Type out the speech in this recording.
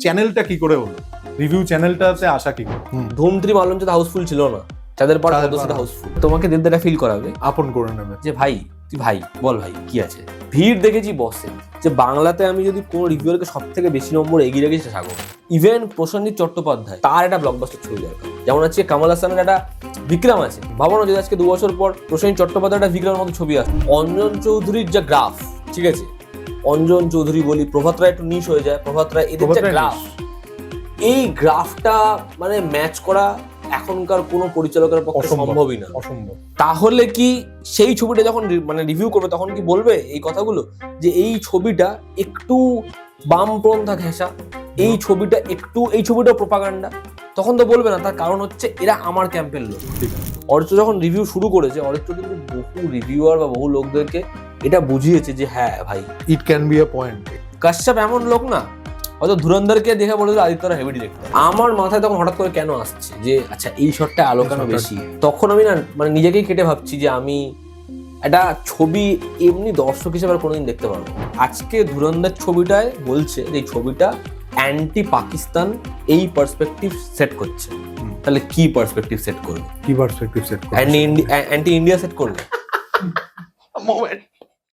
চ্যানেলটা কি করে হলো, রিভিউ চ্যানেলটাতে আসা কি করে? ধুম 3 মালুম তো হাউসফুল ছিল না, চাঁদের পাড়া সদস্যটা হাউসফুল। তোমাকে দেবদাটা ফিল করাবে, আপন করে নেবে যে ভাই তুই ভাই বল ভাই কি আছে। ভিড় দেখেছি বসে, যে বাংলাতে আমি যদি কোনো রিভিউয়ারকে সব থেকে বেশি নম্বর এগিয়ে রেখেছি সাগর। ইভেন প্রসেনজিৎ চট্টোপাধ্যায় তার একটা ব্লকবাস্টার ছবি দরকার, যেমন আছে কমল হাসানের একটা বিক্রম আছে। ভাবো না যদি আজকে 2 বছর পর প্রসেনজিৎ চট্টোপাধ্যায় একটা বিক্রমের মতো ছবি আসে। অঞ্জন চৌধুরীর যা গ্রাফ, ঠিক আছে, অঞ্জন চৌধুরী বলি, প্রভাত রায় একটু নিশ হয়ে যায়, প্রভাত রায় এদের যা গ্রাফ, এই গ্রাফটা মানে ম্যাচ করা এখনকার কোনো পরিচালকের পক্ষে সম্ভবই না, অসম্ভব। তাহলে কি সেই ছবিটা যখন মানে রিভিউ করবে তখন কি বলবে এই কথাগুলো, যে এই ছবিটা একটু বামপন্থা ঘেঁষা, এই ছবিটা একটু, এই ছবিটা প্রোপাগান্ডা? তখন তো বলবে না। তার কারণ হচ্ছে এরা আমার ক্যাম্পের লোক। অরিত্র যখন রিভিউ শুরু করেছে, অরিত্র কিন্তু বহু রিভিউয়ার বা বহু লোকদেরকে এটা বুঝিয়েছে যে হ্যাঁ ভাই it can be a point. Kashyap এমন লোক না, হয়তো ধুরন্ধরকে দেখে বলে দিল আদিত্যরা হেভি ডিরেক্টর। আমার মাথায় তখন হঠাৎ করে কেন আসছে যে আচ্ছা এই শটটা আলো কেন বেশি, তখন আমি না মানে নিজেকেই কেটে ভাবছি যে আমি একটা ছবি এমনি দর্শক হিসেবে আর কোনোদিন দেখতে পারবো। আজকে ধুরন্ধর ছবিটায় বলছে এই ছবিটা অ্যান্টি পাকিস্তান এই পার্সপেক্টিভ সেট করছে, তাহলে কি পার্সপেক্টিভ সেট করবে? কি পার্সপেক্টিভ সেট করবে? অ্যান্টি ইন্ডিয়া সেট করবে।